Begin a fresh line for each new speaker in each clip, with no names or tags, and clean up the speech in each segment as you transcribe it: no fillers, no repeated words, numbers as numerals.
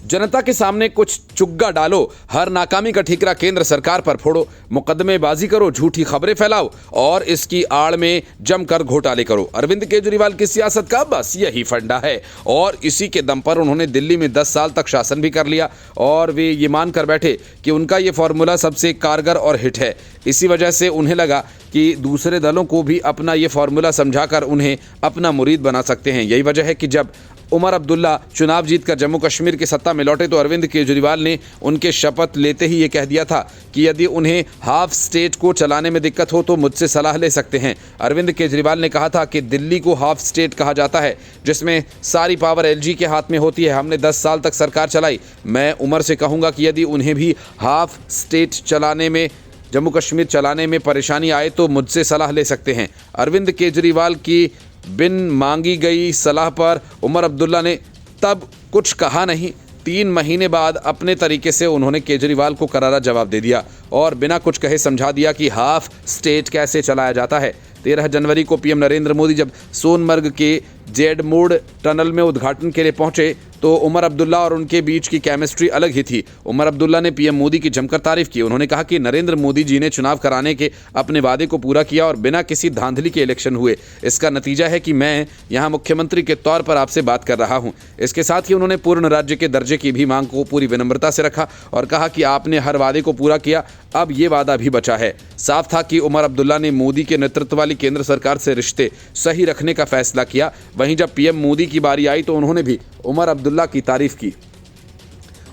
जनता के सामने कुछ चुग्गा डालो, हर नाकामी का ठीकरा केंद्र सरकार पर फोड़ो, मुकदमेबाजी करो, झूठी खबरें फैलाओ और इसकी आड़ में जमकर घोटाले करो। अरविंद केजरीवाल की सियासत का बस यही फंडा है और इसी के दम पर उन्होंने दिल्ली में 10 साल तक शासन भी कर लिया और वे ये मान कर बैठे कि उनका ये फॉर्मूला सबसे कारगर और हिट है। इसी वजह से उन्हें लगा कि दूसरे दलों को भी अपना ये फॉर्मूला समझाकर उन्हें अपना मुरीद बना सकते हैं। यही वजह है कि जब उमर अब्दुल्ला चुनाव जीतकर जम्मू कश्मीर की सत्ता में लौटे तो अरविंद केजरीवाल ने उनके शपथ लेते ही ये कह दिया था कि यदि उन्हें हाफ स्टेट को चलाने में दिक्कत हो तो मुझसे सलाह ले सकते हैं। अरविंद केजरीवाल ने कहा था कि दिल्ली को हाफ स्टेट कहा जाता है जिसमें सारी पावर एलजी के हाथ में होती है। हमने 10 साल तक सरकार चलाई। मैं उमर से कहूँगा कि यदि उन्हें भी हाफ स्टेट चलाने में, जम्मू कश्मीर चलाने में परेशानी आए तो मुझसे सलाह ले सकते हैं। अरविंद केजरीवाल की बिन मांगी गई सलाह पर उमर अब्दुल्ला ने तब कुछ कहा नहीं। 3 महीने बाद अपने तरीके से उन्होंने केजरीवाल को करारा जवाब दे दिया और बिना कुछ कहे समझा दिया कि हाफ स्टेट कैसे चलाया जाता है। 13 जनवरी को पीएम नरेंद्र मोदी जब सोनमर्ग के जेडमूड टनल में उद्घाटन के लिए पहुंचे तो उमर अब्दुल्ला और उनके बीच की केमिस्ट्री अलग ही थी। उमर अब्दुल्ला ने पीएम मोदी की जमकर तारीफ की। उन्होंने कहा कि नरेंद्र मोदी जी ने चुनाव कराने के अपने वादे को पूरा किया और बिना किसी धांधली के इलेक्शन हुए। इसका नतीजा है कि मैं यहां मुख्यमंत्री के तौर पर आपसे बात कर रहा हूं। इसके साथ ही उन्होंने पूर्ण राज्य के दर्जे की भी मांग को पूरी विनम्रता से रखा और कहा कि आपने हर वादे को पूरा किया, अब ये वादा भी बचा है। साफ था कि उमर अब्दुल्ला ने मोदी के नेतृत्व वाली केंद्र सरकार से रिश्ते सही रखने का फैसला किया। वहीं जब पीएम मोदी की बारी आई तो उन्होंने भी उमर अब्दुल्ला की तारीफ की।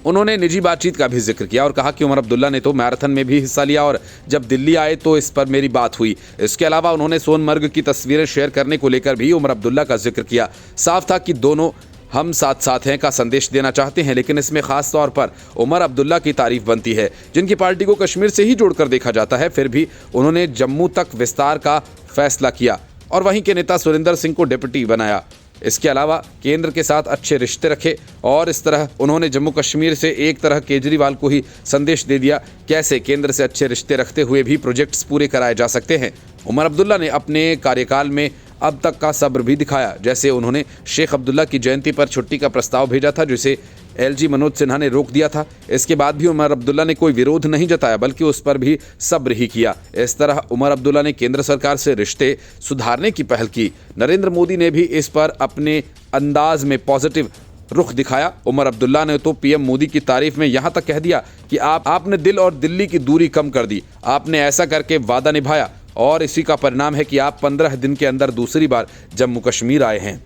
उन्होंने निजी बातचीत का भी जिक्र किया और कहा कि उमर अब्दुल्ला ने तो मैराथन में भी हिस्सा लिया और जब दिल्ली आए तो इस पर मेरी बात हुई। इसके अलावा उन्होंने सोनमर्ग की तस्वीरें शेयर करने को लेकर भी उमर अब्दुल्ला का जिक्र किया। साफ था कि दोनों हम साथ साथ हैं का संदेश देना चाहते हैं, लेकिन इसमें खास तौर पर उमर अब्दुल्ला की तारीफ बनती है जिनकी पार्टी को कश्मीर से ही जोड़कर देखा जाता है। फिर भी उन्होंने जम्मू तक विस्तार का फैसला किया और वहीं के नेता सुरिंदर सिंह को डिप्टी बनाया। इसके अलावा केंद्र के साथ अच्छे रिश्ते रखे और इस तरह उन्होंने जम्मू कश्मीर से एक तरह केजरीवाल को ही संदेश दे दिया कैसे केंद्र से अच्छे रिश्ते रखते हुए भी प्रोजेक्ट्स पूरे कराए जा सकते हैं। उमर अब्दुल्ला ने अपने कार्यकाल में अब तक का सब्र भी दिखाया। जैसे उन्होंने शेख अब्दुल्ला की जयंती पर छुट्टी का प्रस्ताव भेजा था जिसे एलजी मनोज सिन्हा ने रोक दिया था। इसके बाद भी उमर अब्दुल्ला ने कोई विरोध नहीं जताया बल्कि उस पर भी सब्र ही किया। इस तरह उमर अब्दुल्ला ने केंद्र सरकार से रिश्ते सुधारने की पहल की। नरेंद्र मोदी ने भी इस पर अपने अंदाज में पॉजिटिव रुख दिखाया। उमर अब्दुल्ला ने तो पीएम मोदी की तारीफ में यहां तक कह दिया कि आपने दिल और दिल्ली की दूरी कम कर दी, आपने ऐसा करके वादा निभाया और इसी का परिणाम है कि आप 15 दिन के अंदर दूसरी बार जम्मू कश्मीर आए हैं।